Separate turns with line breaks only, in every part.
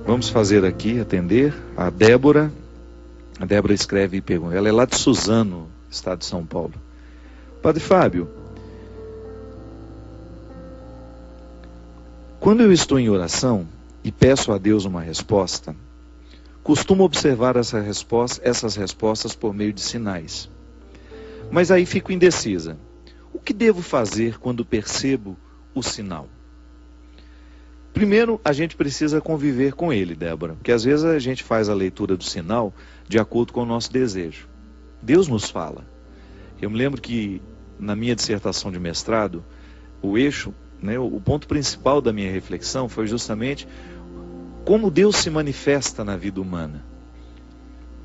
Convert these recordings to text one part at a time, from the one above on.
Vamos fazer aqui, atender a Débora. A Débora escreve e pergunta. Ela é lá de Suzano, estado de São Paulo. Padre Fábio, quando eu estou em oração e peço a Deus uma resposta, costumo observar essas respostas por meio de sinais. Mas aí fico indecisa. O que devo fazer quando percebo o sinal? Primeiro, a gente precisa conviver com ele, Débora, porque às vezes a gente faz a leitura do sinal de acordo com o nosso desejo. Deus nos fala. Eu me lembro que na minha dissertação de mestrado, o eixo, o ponto principal da minha reflexão foi justamente como Deus se manifesta na vida humana.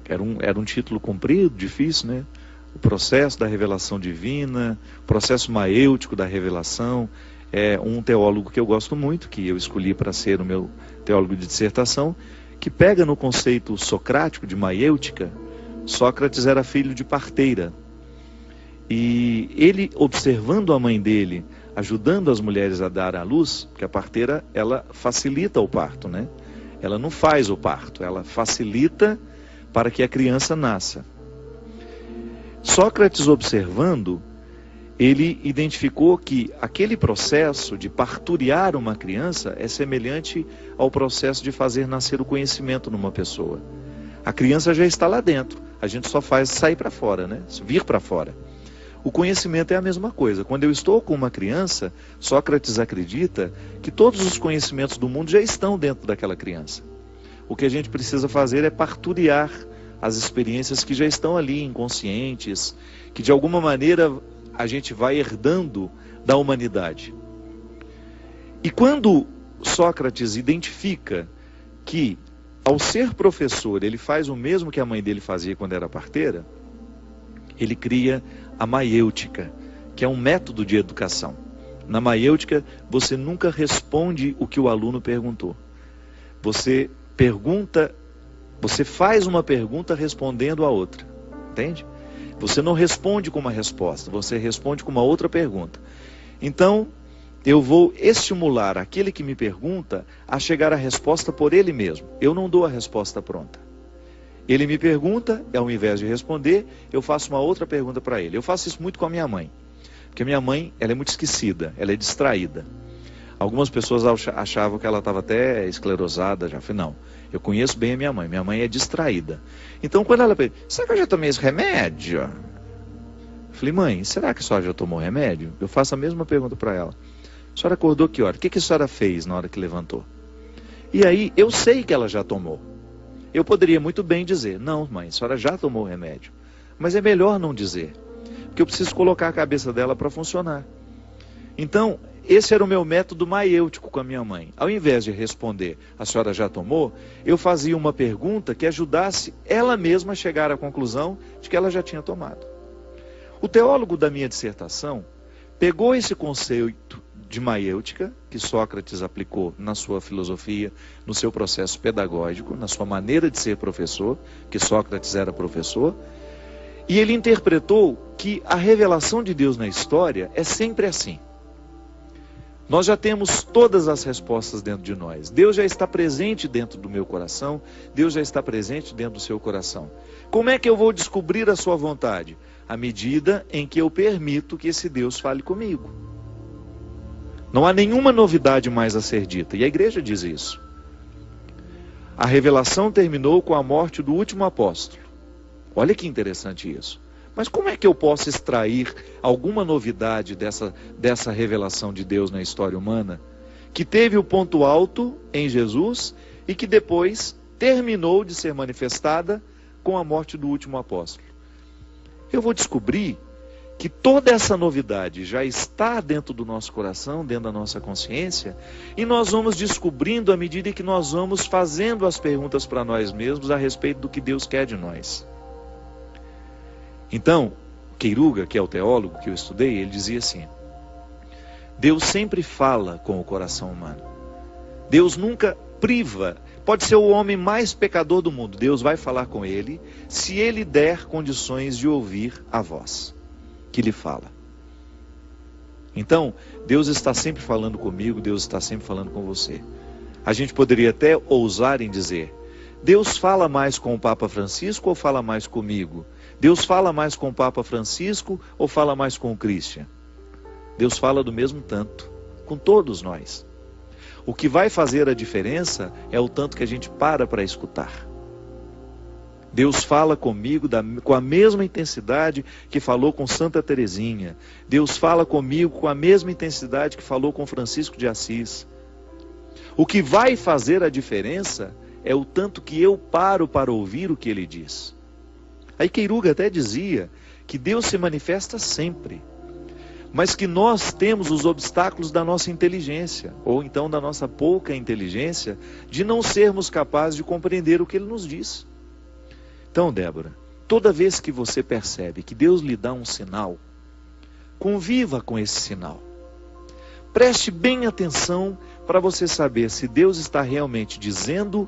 Era um título comprido, difícil, né? O processo da revelação divina, o processo maêutico da revelação. É um teólogo que eu gosto muito, que eu escolhi para ser o meu teólogo de dissertação, que pega no conceito socrático de maiêutica. Sócrates era filho de parteira. E ele, observando a mãe dele, ajudando as mulheres a dar à luz, porque a parteira, ela facilita o parto, né? Ela não faz o parto, ela facilita para que a criança nasça. Sócrates, observando, ele identificou que aquele processo de parturiar uma criança é semelhante ao processo de fazer nascer o conhecimento numa pessoa. A criança já está lá dentro, a gente só faz sair para fora, né? Vir para fora. O conhecimento é a mesma coisa. Quando eu estou com uma criança, Sócrates acredita que todos os conhecimentos do mundo já estão dentro daquela criança. O que a gente precisa fazer é parturiar as experiências que já estão ali, inconscientes, que de alguma maneira a gente vai herdando da humanidade. E quando Sócrates identifica que, ao ser professor, ele faz o mesmo que a mãe dele fazia quando era parteira, ele cria a maiêutica, que é um método de educação. Na maiêutica, você nunca responde o que o aluno perguntou. Você faz uma pergunta respondendo a outra. Entende? Você não responde com uma resposta, você responde com uma outra pergunta. Então, eu vou estimular aquele que me pergunta a chegar à resposta por ele mesmo. Eu não dou a resposta pronta. Ele me pergunta, ao invés de responder, eu faço uma outra pergunta para ele. Eu faço isso muito com a minha mãe. Porque a minha mãe, ela é muito esquecida, ela é distraída. Algumas pessoas achavam que ela estava até esclerosada já. Eu falei, não, eu conheço bem a minha mãe é distraída. Então quando ela pergunta, será que eu já tomei esse remédio? Eu falei, mãe, será que a senhora já tomou remédio? Eu faço a mesma pergunta para ela. A senhora acordou que hora? O que a senhora fez na hora que levantou? E aí, eu sei que ela já tomou. Eu poderia muito bem dizer, não mãe, a senhora já tomou o remédio. Mas é melhor não dizer, porque eu preciso colocar a cabeça dela para funcionar. Então, esse era o meu método maiêutico com a minha mãe. Ao invés de responder, a senhora já tomou, eu fazia uma pergunta que ajudasse ela mesma a chegar à conclusão de que ela já tinha tomado. O teólogo da minha dissertação pegou esse conceito de maiêutica, que Sócrates aplicou na sua filosofia, no seu processo pedagógico, na sua maneira de ser professor, que Sócrates era professor, e ele interpretou que a revelação de Deus na história é sempre assim. Nós já temos todas as respostas dentro de nós. Deus já está presente dentro do meu coração, Deus já está presente dentro do seu coração. Como é que eu vou descobrir a sua vontade? À medida em que eu permito que esse Deus fale comigo. Não há nenhuma novidade mais a ser dita, e a igreja diz isso. A revelação terminou com a morte do último apóstolo. Olha que interessante isso. Mas como é que eu posso extrair alguma novidade dessa revelação de Deus na história humana, que teve o ponto alto em Jesus e que depois terminou de ser manifestada com a morte do último apóstolo? Eu vou descobrir que toda essa novidade já está dentro do nosso coração, dentro da nossa consciência, e nós vamos descobrindo à medida que nós vamos fazendo as perguntas para nós mesmos a respeito do que Deus quer de nós. Então, Queiruga, que é o teólogo que eu estudei, ele dizia assim: Deus sempre fala com o coração humano. Deus nunca priva. Pode ser o homem mais pecador do mundo, Deus vai falar com ele, se ele der condições de ouvir a voz que lhe fala. Então, Deus está sempre falando comigo, Deus está sempre falando com você. A gente poderia até ousar em dizer: Deus fala mais com o Papa Francisco ou fala mais comigo? Deus fala mais com o Papa Francisco ou fala mais com o Christian? Deus fala do mesmo tanto, com todos nós. O que vai fazer a diferença é o tanto que a gente para escutar. Deus fala comigo com a mesma intensidade que falou com Santa Teresinha. Deus fala comigo com a mesma intensidade que falou com Francisco de Assis. O que vai fazer a diferença é o tanto que eu paro para ouvir o que ele diz. Aí Queiruga até dizia que Deus se manifesta sempre, mas que nós temos os obstáculos da nossa inteligência, ou então da nossa pouca inteligência, de não sermos capazes de compreender o que ele nos diz. Então, Débora, toda vez que você percebe que Deus lhe dá um sinal, conviva com esse sinal. Preste bem atenção para você saber se Deus está realmente dizendo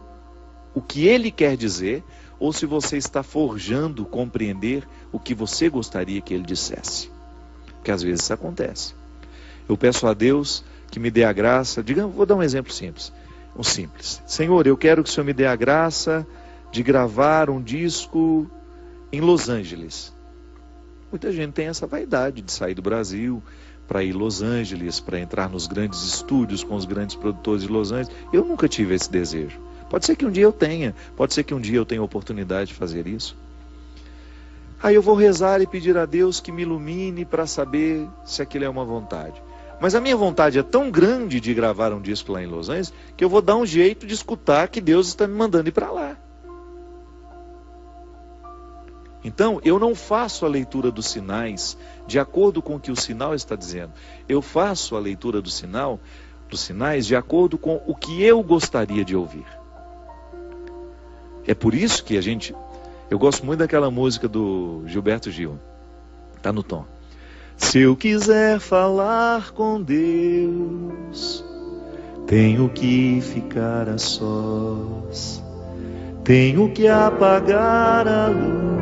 o que Ele quer dizer, ou se você está forjando compreender o que você gostaria que Ele dissesse. Porque às vezes isso acontece. Eu peço a Deus que me dê a graça, vou dar um exemplo simples. Senhor, eu quero que o Senhor me dê a graça de gravar um disco em Los Angeles. Muita gente tem essa vaidade de sair do Brasil para ir a Los Angeles, para entrar nos grandes estúdios com os grandes produtores de Los Angeles. Eu nunca tive esse desejo. Pode ser que um dia eu tenha, pode ser que um dia eu tenha a oportunidade de fazer isso. Aí eu vou rezar e pedir a Deus que me ilumine para saber se aquilo é uma vontade. Mas a minha vontade é tão grande de gravar um disco lá em Los Angeles, que eu vou dar um jeito de escutar que Deus está me mandando ir para lá. Então, eu não faço a leitura dos sinais de acordo com o que o sinal está dizendo. Eu faço a leitura dos sinais de acordo com o que eu gostaria de ouvir. É por isso que eu gosto muito daquela música do Gilberto Gil. Está no tom. Se eu quiser falar com Deus, tenho que ficar a sós. Tenho que apagar a luz.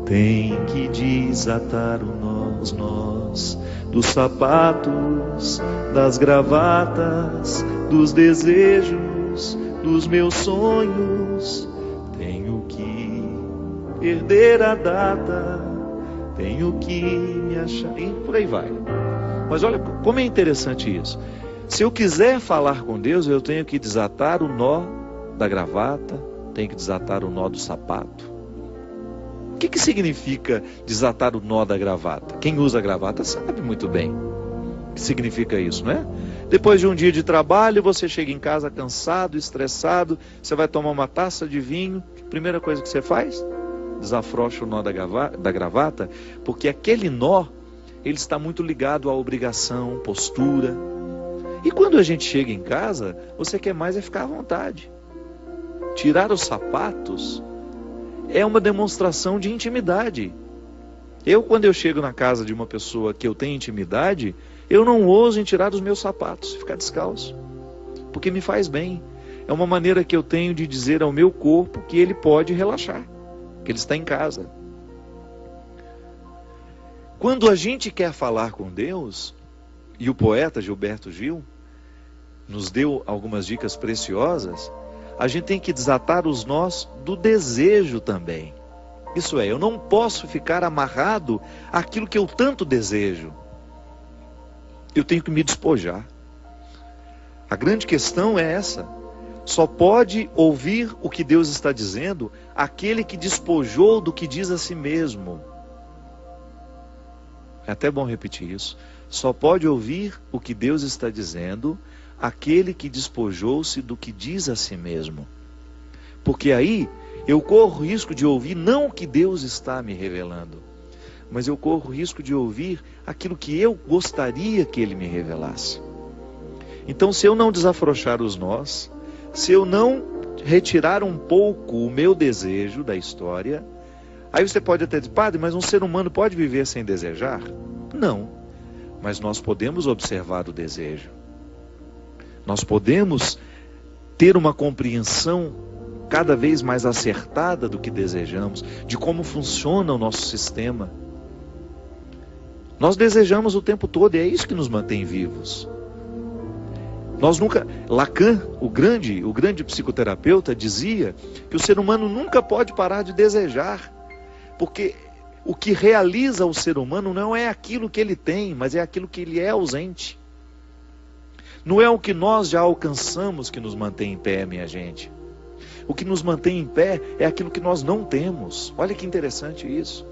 Tem que desatar os nós dos sapatos, das gravatas, dos desejos, dos meus sonhos. Tenho que perder a data, tenho que me achar, e por aí vai. Mas olha como é interessante isso. Se eu quiser falar com Deus, eu tenho que desatar o nó da gravata, tenho que desatar o nó do sapato. O que significa desatar o nó da gravata? Quem usa gravata sabe muito bem o que significa isso, não é? Depois de um dia de trabalho, você chega em casa cansado, estressado, você vai tomar uma taça de vinho, primeira coisa que você faz? Desafrouxa o nó da gravata, porque aquele nó, ele está muito ligado à obrigação, postura. E quando a gente chega em casa, você quer mais é ficar à vontade. Tirar os sapatos é uma demonstração de intimidade. Quando eu chego na casa de uma pessoa que eu tenho intimidade, eu não ouso em tirar os meus sapatos, ficar descalço, porque me faz bem. É uma maneira que eu tenho de dizer ao meu corpo que ele pode relaxar, que ele está em casa. Quando a gente quer falar com Deus, e o poeta Gilberto Gil nos deu algumas dicas preciosas, a gente tem que desatar os nós do desejo também. Isso é, eu não posso ficar amarrado àquilo que eu tanto desejo. Eu tenho que me despojar. A grande questão é essa. Só pode ouvir o que Deus está dizendo aquele que despojou do que diz a si mesmo. É até bom repetir isso. Só pode ouvir o que Deus está dizendo aquele que despojou-se do que diz a si mesmo. Porque aí eu corro o risco de ouvir não o que Deus está me revelando, mas eu corro o risco de ouvir aquilo que eu gostaria que Ele me revelasse. Então, se eu não desafrouxar os nós, se eu não retirar um pouco o meu desejo da história, aí você pode até dizer, padre, mas um ser humano pode viver sem desejar? Não, mas nós podemos observar o desejo. Nós podemos ter uma compreensão cada vez mais acertada do que desejamos, de como funciona o nosso sistema. Nós desejamos o tempo todo e é isso que nos mantém vivos. Nós nunca... Lacan, o grande psicoterapeuta, dizia que o ser humano nunca pode parar de desejar, porque o que realiza o ser humano não é aquilo que ele tem, mas é aquilo que ele é ausente. Não é o que nós já alcançamos que nos mantém em pé, minha gente. O que nos mantém em pé é aquilo que nós não temos. Olha que interessante isso.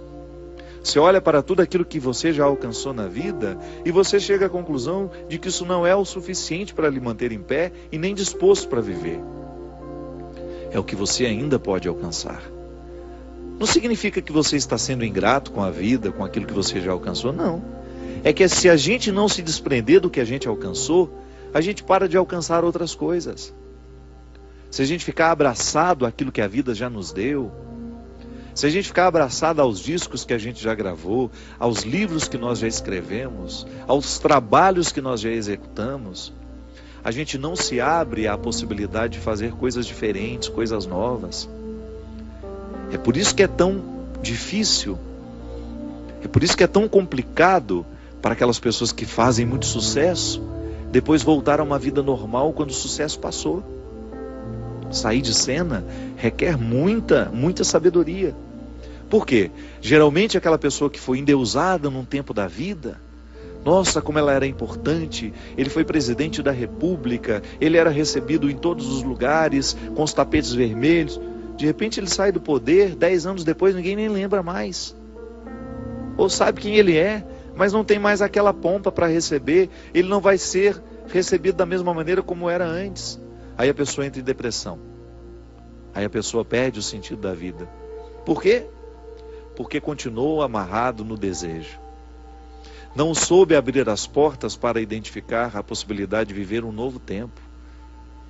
Você olha para tudo aquilo que você já alcançou na vida e você chega à conclusão de que isso não é o suficiente para lhe manter em pé e nem disposto para viver. É o que você ainda pode alcançar. Não significa que você está sendo ingrato com a vida, com aquilo que você já alcançou, não. É que se a gente não se desprender do que a gente alcançou, a gente para de alcançar outras coisas. Se a gente ficar abraçado àquilo que a vida já nos deu, se a gente ficar abraçado aos discos que a gente já gravou, aos livros que nós já escrevemos, aos trabalhos que nós já executamos, a gente não se abre à possibilidade de fazer coisas diferentes, coisas novas. É por isso que é tão difícil, é por isso que é tão complicado para aquelas pessoas que fazem muito sucesso, depois voltar a uma vida normal quando o sucesso passou. Sair de cena requer muita sabedoria. Por quê? Geralmente aquela pessoa que foi endeusada num tempo da vida, nossa, como ela era importante, ele foi presidente da República, ele era recebido em todos os lugares, com os tapetes vermelhos. De repente ele sai do poder, 10 anos depois ninguém nem lembra mais. Ou sabe quem ele é, mas não tem mais aquela pompa para receber, ele não vai ser recebido da mesma maneira como era antes. Aí a pessoa entra em depressão. Aí a pessoa perde o sentido da vida. Por quê? Porque continuou amarrado no desejo. Não soube abrir as portas para identificar a possibilidade de viver um novo tempo.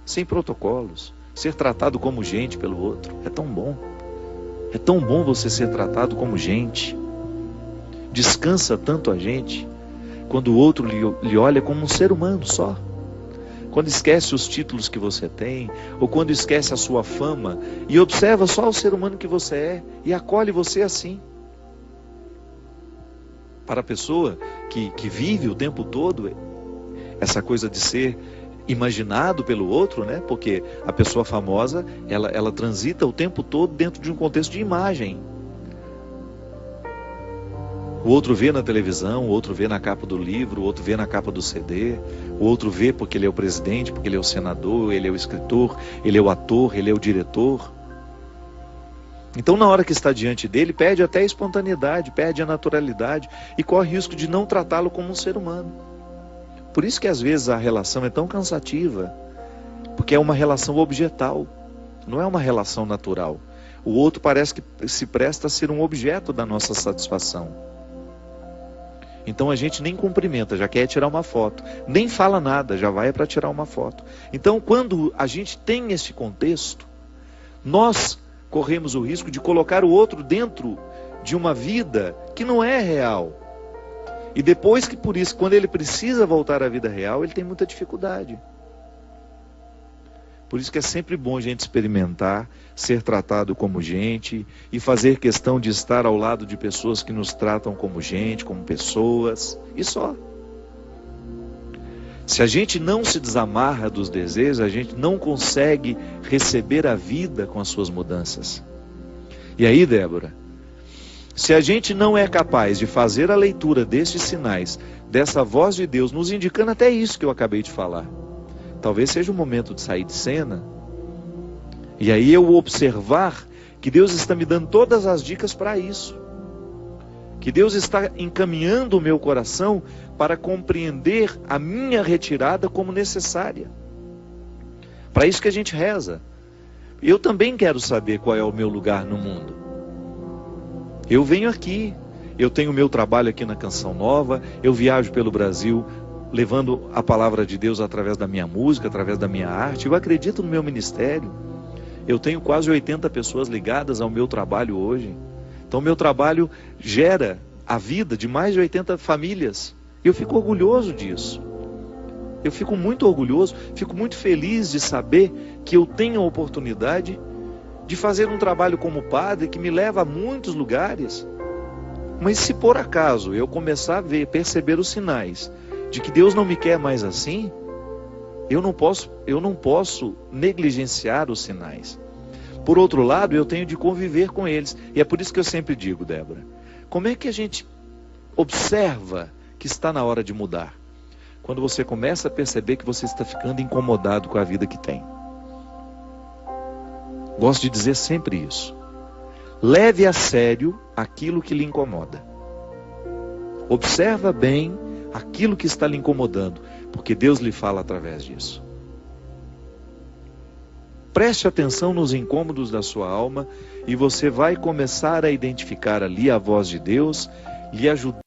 Sem protocolos. Ser tratado como gente pelo outro. É tão bom. É tão bom você ser tratado como gente. Descansa tanto a gente quando o outro lhe olha como um ser humano só. Quando esquece os títulos que você tem, ou quando esquece a sua fama, e observa só o ser humano que você é, e acolhe você assim. Para a pessoa que vive o tempo todo, essa coisa de ser imaginado pelo outro, né? Porque a pessoa famosa, ela transita o tempo todo dentro de um contexto de imagem. O outro vê na televisão, o outro vê na capa do livro, o outro vê na capa do CD, o outro vê porque ele é o presidente, porque ele é o senador, ele é o escritor, ele é o ator, ele é o diretor. Então na hora que está diante dele, perde até a espontaneidade, perde a naturalidade e corre o risco de não tratá-lo como um ser humano. Por isso que às vezes a relação é tão cansativa, porque é uma relação objetal, não é uma relação natural. O outro parece que se presta a ser um objeto da nossa satisfação. Então a gente nem cumprimenta, já quer tirar uma foto. Nem fala nada, já vai para tirar uma foto. Então quando a gente tem esse contexto, nós corremos o risco de colocar o outro dentro de uma vida que não é real. E depois que por isso, quando ele precisa voltar à vida real, ele tem muita dificuldade. Por isso que é sempre bom a gente experimentar, ser tratado como gente e fazer questão de estar ao lado de pessoas que nos tratam como gente, como pessoas, e só. Se a gente não se desamarra dos desejos, a gente não consegue receber a vida com as suas mudanças. E aí, Débora, se a gente não é capaz de fazer a leitura destes sinais, dessa voz de Deus, nos indicando até isso que eu acabei de falar, talvez seja o momento de sair de cena, e aí eu observar que Deus está me dando todas as dicas para isso. Que Deus está encaminhando o meu coração para compreender a minha retirada como necessária. Para isso que a gente reza. Eu também quero saber qual é o meu lugar no mundo. Eu venho aqui, eu tenho o meu trabalho aqui na Canção Nova, eu viajo pelo Brasil levando a palavra de Deus através da minha música, através da minha arte. Eu acredito no meu ministério. Eu tenho quase 80 pessoas ligadas ao meu trabalho hoje. Então meu trabalho gera a vida de mais de 80 famílias. Eu fico orgulhoso disso. Eu fico muito orgulhoso, fico muito feliz de saber que eu tenho a oportunidade de fazer um trabalho como padre que me leva a muitos lugares. Mas se por acaso eu começar a perceber os sinais de que Deus não me quer mais assim, Eu não posso negligenciar os sinais. Por outro lado, eu tenho de conviver com eles. E é por isso que eu sempre digo, Débora, como é que a gente observa que está na hora de mudar? Quando você começa a perceber que você está ficando incomodado com a vida que tem. Gosto de dizer sempre isso. Leve a sério aquilo que lhe incomoda. Observa bem aquilo que está lhe incomodando, porque Deus lhe fala através disso. Preste atenção nos incômodos da sua alma e você vai começar a identificar ali a voz de Deus, lhe ajudar